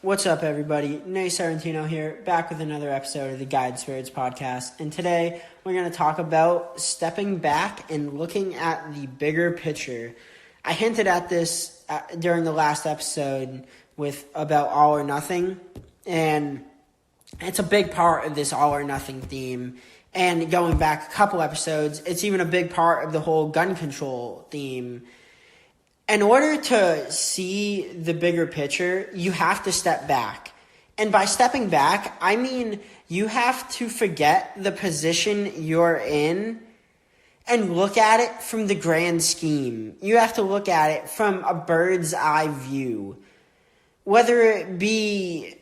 What's up, everybody? Nate Sarantino here, back with another episode of the Guide Spirits podcast. And today we're going to talk about stepping back and looking at the bigger picture. I hinted at this during the last episode about all or nothing, and it's a big part of this all or nothing theme. And going back a couple episodes, it's even a big part of the whole gun control theme. In order to see the bigger picture, you have to step back. And by stepping back, I mean you have to forget the position you're in and look at it from the grand scheme. You have to look at it from a bird's eye view. Whether it be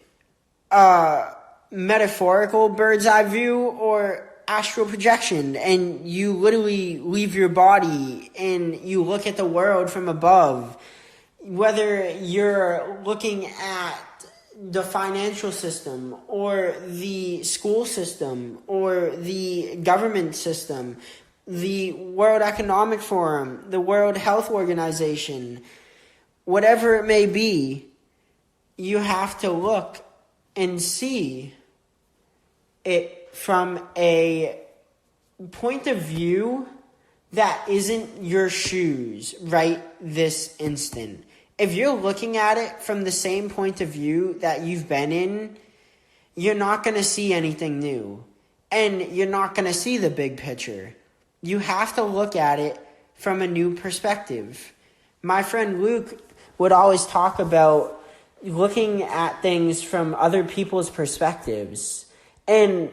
a metaphorical bird's eye view or astral projection, and you literally leave your body and you look at the world from above. Whether you're looking at the financial system or the school system or the government system, the World Economic Forum, the World Health Organization, whatever it may be, you have to look and see it from a point of view that isn't your shoes right this instant. If you're looking at it from the same point of view that you've been in, you're not going to see anything new. And you're not going to see the big picture. You have to look at it from a new perspective. My friend Luke would always talk about looking at things from other people's perspectives. And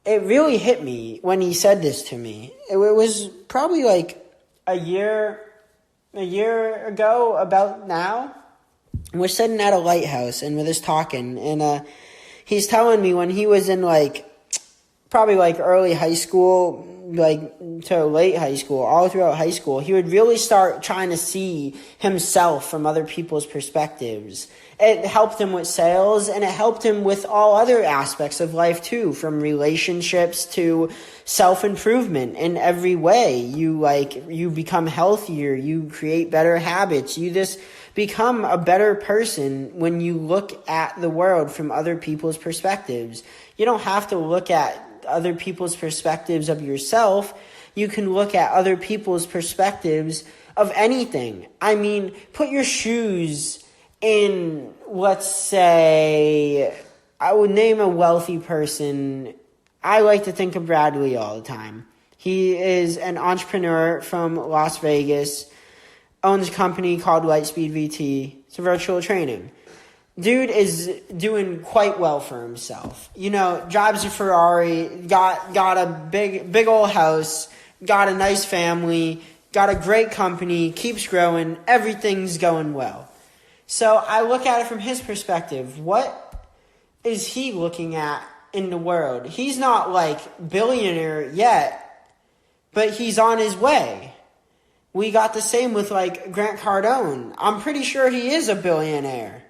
it really hit me when he said this to me. It was probably like a year ago, about now. We're sitting at a lighthouse and we're just talking. And he's telling me when he was in probably early high school, to late high school, all throughout high school, he would really start trying to see himself from other people's perspectives. It helped him with sales, and it helped him with all other aspects of life too, from relationships to self-improvement in every way. You become healthier, you create better habits, you just become a better person when you look at the world from other people's perspectives. You don't have to look at other people's perspectives of yourself. You can look at other people's perspectives of anything. I mean, put your shoes in, let's say, I would name a wealthy person. I like to think of Bradley all the time. He is an entrepreneur from Las Vegas, owns a company called Lightspeed VT. It's a virtual training. Dude is doing quite well for himself. Drives a Ferrari, got a big old house, got a nice family, got a great company, keeps growing, everything's going well. So I look at it from his perspective. What is he looking at in the world? He's not billionaire yet, but he's on his way. We got the same with Grant Cardone. I'm pretty sure he is a billionaire.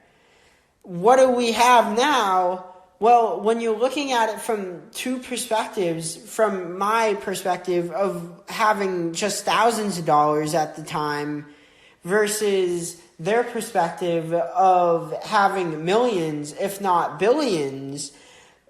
What do we have now? Well, when you're looking at it from two perspectives, from my perspective of having just thousands of dollars at the time versus their perspective of having millions, if not billions,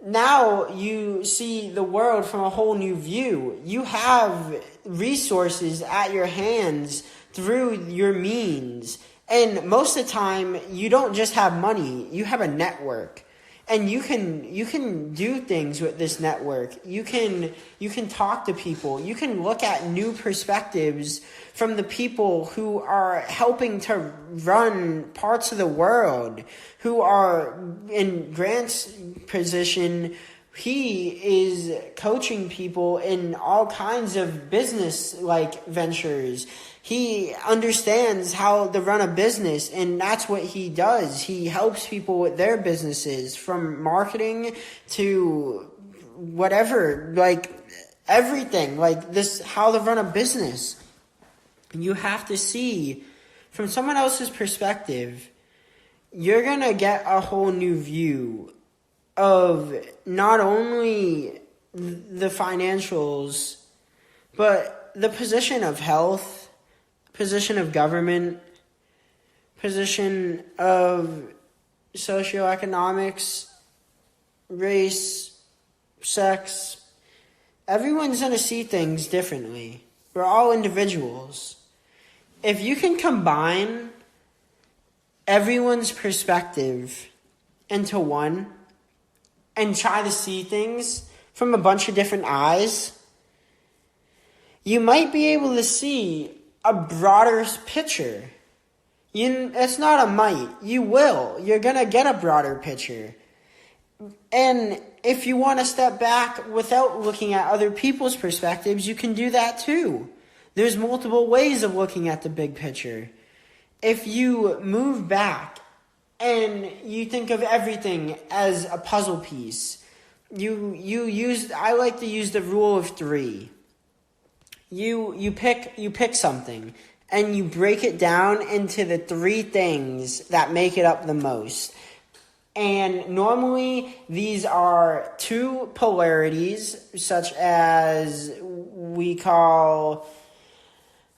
now you see the world from a whole new view. You have resources at your hands through your means. And most of the time, you don't just have money, you have a network. And you can do things with this network. You can talk to people. You can look at new perspectives from the people who are helping to run parts of the world, who are in Grant's position. He is coaching people in all kinds of business ventures. He understands how to run a business, and that's what he does. He helps people with their businesses, from marketing to whatever, everything, how to run a business. You have to see from someone else's perspective. You're going to get a whole new view of not only the financials, but the position of health, position of government, position of socioeconomics, race, sex. Everyone's going to see things differently. We're all individuals. If you can combine everyone's perspective into one and try to see things from a bunch of different eyes, you might be able to see a broader picture. It's not a might. You will. You're going to get a broader picture. And if you want to step back without looking at other people's perspectives, you can do that too. There's multiple ways of looking at the big picture. If you move back and you think of everything as a puzzle piece, I like to use the rule of three. You pick something and you break it down into the three things that make it up the most. And normally these are two polarities, such as we call,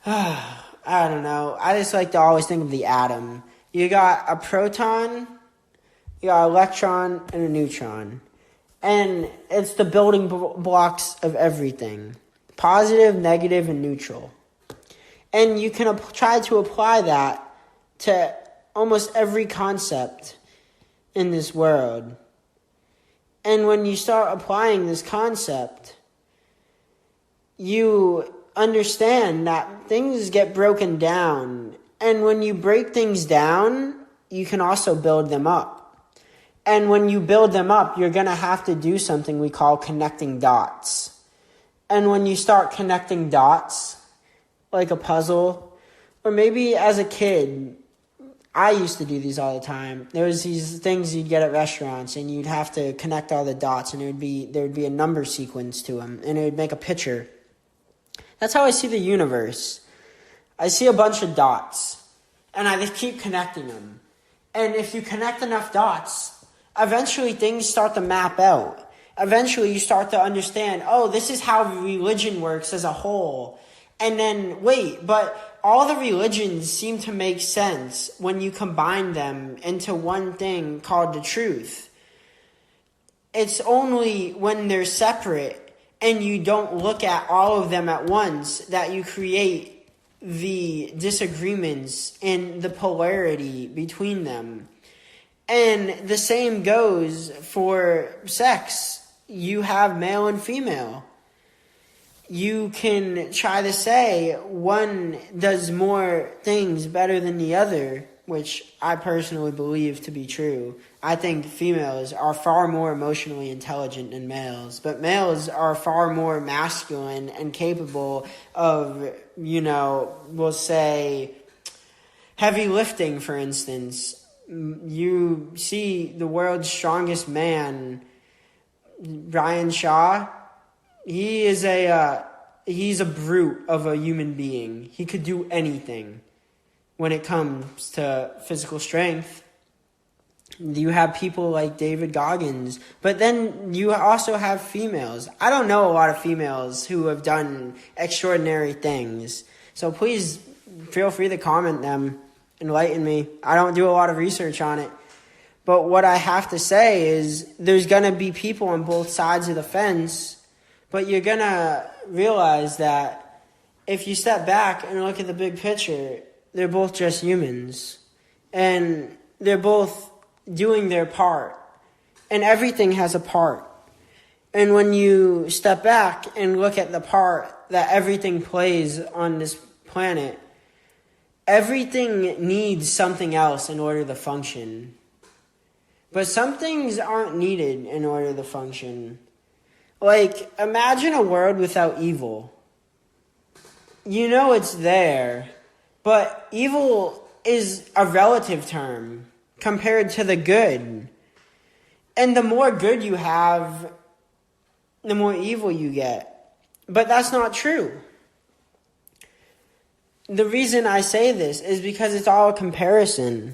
I don't know. I just like to always think of the atom. You got a proton, you got an electron, and a neutron. And it's the building blocks of everything. Positive, negative, and neutral. And you can try to apply that to almost every concept in this world. And when you start applying this concept, you understand that things get broken down. And when you break things down, you can also build them up. And when you build them up, you're going to have to do something we call connecting dots. And when you start connecting dots, like a puzzle, or maybe as a kid, I used to do these all the time. There was these things you'd get at restaurants, and you'd have to connect all the dots, and there would be a number sequence to them, and it would make a picture. That's how I see the universe. I see a bunch of dots, and I just keep connecting them. And if you connect enough dots, eventually things start to map out. Eventually you start to understand, oh, this is how religion works as a whole. And then, wait, but all the religions seem to make sense when you combine them into one thing called the truth. It's only when they're separate and you don't look at all of them at once that you create the disagreements and the polarity between them. And the same goes for sex. You have male and female. You can try to say one does more things better than the other, which I personally believe to be true. I think females are far more emotionally intelligent than males, but males are far more masculine and capable of, we'll say, heavy lifting, for instance. You see the world's strongest man, Brian Shaw. He's a brute of a human being. He could do anything when it comes to physical strength. You have people like David Goggins, but then you also have females. I don't know a lot of females who have done extraordinary things. So please feel free to comment them, enlighten me. I don't do a lot of research on it. But what I have to say is there's going to be people on both sides of the fence. But you're going to realize that if you step back and look at the big picture, they're both just humans. And they're both doing their part. And everything has a part. And when you step back and look at the part that everything plays on this planet, everything needs something else in order to function. But some things aren't needed in order to function. Like, imagine a world without evil. You know it's there, but evil is a relative term compared to the good. And the more good you have, the more evil you get. But that's not true. The reason I say this is because it's all a comparison.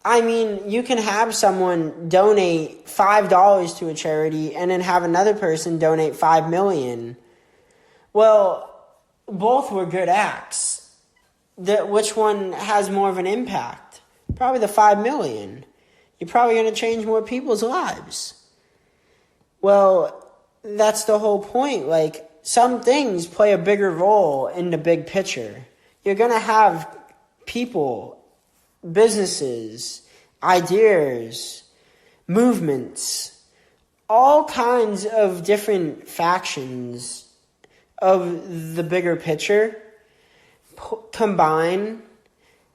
I mean, you can have someone donate $5 to a charity and then have another person donate $5 million. Well, both were good acts. Which one has more of an impact? Probably the $5 million. you're probably going to change more people's lives. Well, that's the whole point. Like, some things play a bigger role in the big picture. You're going to have people, businesses, ideas, movements, all kinds of different factions of the bigger picture combine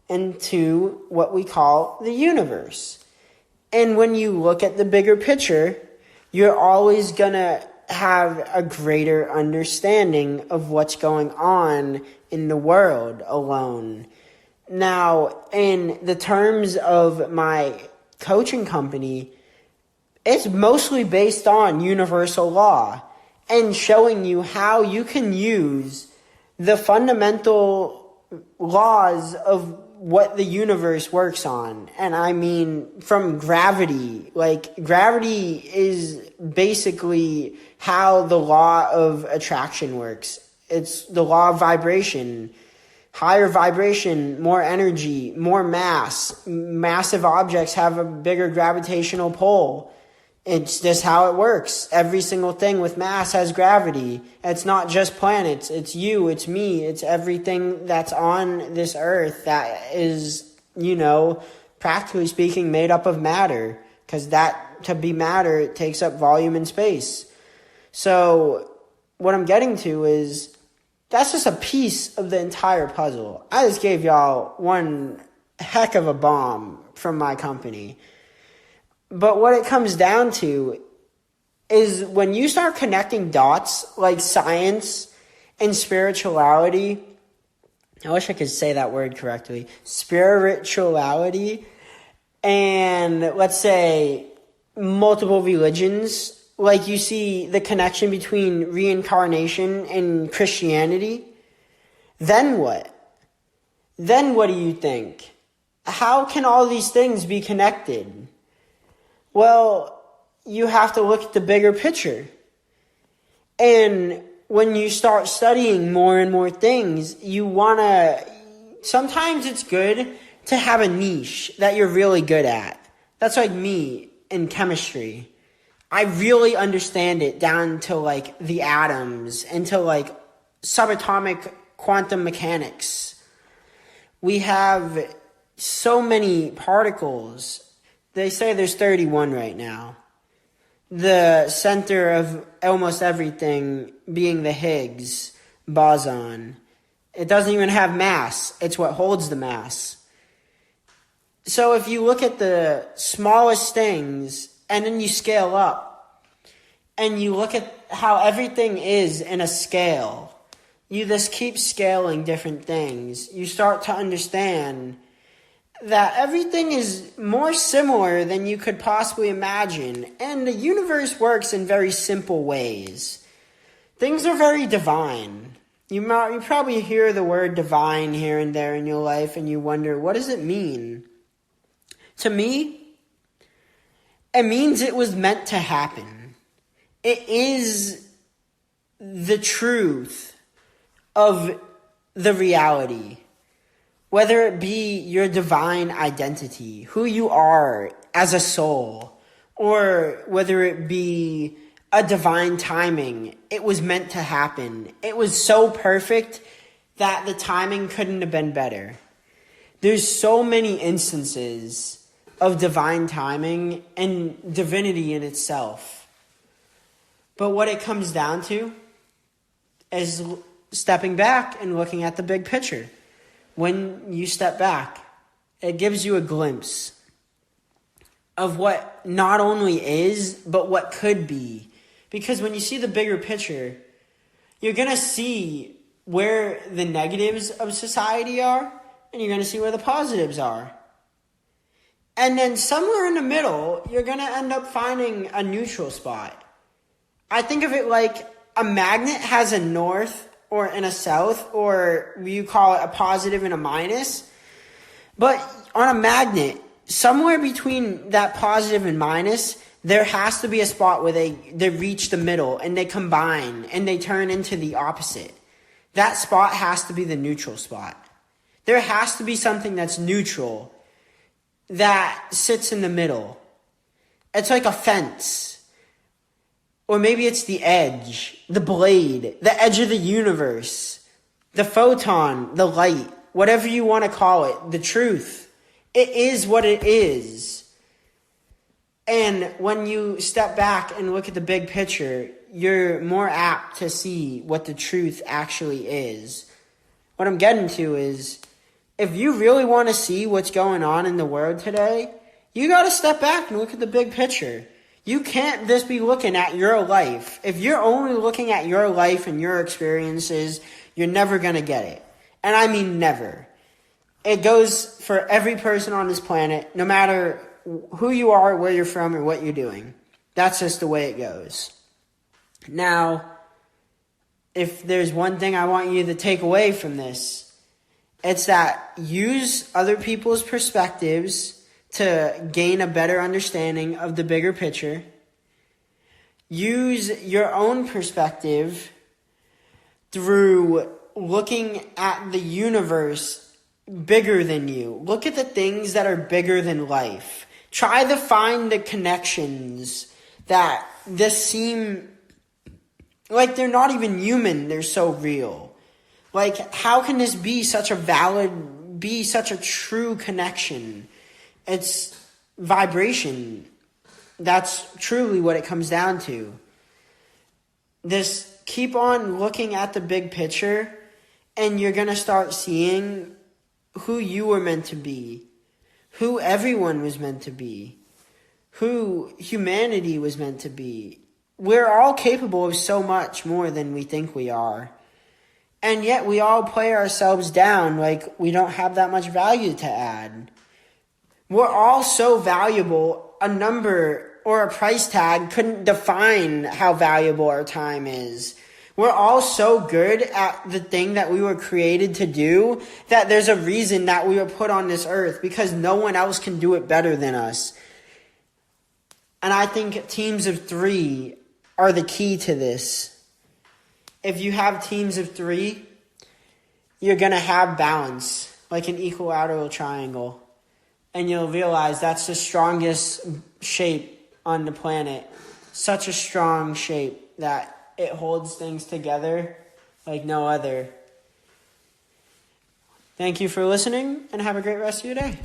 into what we call the universe. And when you look at the bigger picture, you're always going to have a greater understanding of what's going on in the world alone. Now, in the terms of my coaching company, it's mostly based on universal law and showing you how you can use the fundamental laws of what the universe works on. And I mean, from gravity. Like, gravity is basically how the law of attraction works. It's the law of vibration. Higher vibration, more energy, more mass. Massive objects have a bigger gravitational pull. It's just how it works. Every single thing with mass has gravity. It's not just planets. It's you, it's me, it's everything that's on this earth that is, practically speaking, made up of matter. Because that, to be matter, it takes up volume and space. So, what I'm getting to is, that's just a piece of the entire puzzle. I just gave y'all one heck of a bomb from my company. But what it comes down to is when you start connecting dots like science and spirituality, I wish I could say that word correctly, spirituality, and let's say multiple religions, like you see the connection between reincarnation and Christianity, then what? Then what do you think? How can all these things be connected? Well, you have to look at the bigger picture. And when you start studying more and more things, sometimes it's good to have a niche that you're really good at. That's like me in chemistry. I really understand it down to like the atoms and to like subatomic quantum mechanics. We have so many particles. They say there's 31 right now. The center of almost everything being the Higgs boson. It doesn't even have mass. It's what holds the mass. So if you look at the smallest things and then you scale up and you look at how everything is in a scale, you just keep scaling different things. You start to understand that everything is more similar than you could possibly imagine. And the universe works in very simple ways. Things are very divine. You probably hear the word divine here and there in your life and you wonder, what does it mean? To me, it means it was meant to happen. It is the truth of the reality. Whether it be your divine identity, who you are as a soul, or whether it be a divine timing, it was meant to happen. It was so perfect that the timing couldn't have been better. There's so many instances of divine timing and divinity in itself. But what it comes down to is stepping back and looking at the big picture. When you step back, it gives you a glimpse of what not only is, but what could be. Because when you see the bigger picture, you're going to see where the negatives of society are, and you're going to see where the positives are. And then somewhere in the middle, you're going to end up finding a neutral spot. I think of it like a magnet has a north or in a south, or you call it a positive and a minus. But on a magnet, somewhere between that positive and minus, there has to be a spot where they reach the middle and they combine and they turn into the opposite. That spot has to be the neutral spot. There has to be something that's neutral that sits in the middle. It's like a fence. Or maybe it's the edge, the blade, the edge of the universe, the photon, the light, whatever you want to call it, the truth. It is what it is. And when you step back and look at the big picture, you're more apt to see what the truth actually is. What I'm getting to is, if you really want to see what's going on in the world today, you got to step back and look at the big picture. You can't just be looking at your life. If you're only looking at your life and your experiences, you're never going to get it. And I mean never. It goes for every person on this planet, no matter who you are, where you're from, or what you're doing. That's just the way it goes. Now, if there's one thing I want you to take away from this, it's that use other people's perspectives to gain a better understanding of the bigger picture. Use your own perspective through looking at the universe bigger than you. Look at the things that are bigger than life. Try to find the connections that just seem like they're not even human. They're so real. Like, how can this be such a true connection? It's vibration. That's truly what it comes down to. Just keep on looking at the big picture, and you're going to start seeing who you were meant to be, who everyone was meant to be, who humanity was meant to be. We're all capable of so much more than we think we are. And yet we all play ourselves down like we don't have that much value to add. We're all so valuable, a number or a price tag couldn't define how valuable our time is. We're all so good at the thing that we were created to do that there's a reason that we were put on this earth, because no one else can do it better than us. And I think teams of 3 are the key to this. If you have teams of 3, you're going to have balance, like an equilateral triangle. And you'll realize that's the strongest shape on the planet. Such a strong shape that it holds things together like no other. Thank you for listening, and have a great rest of your day.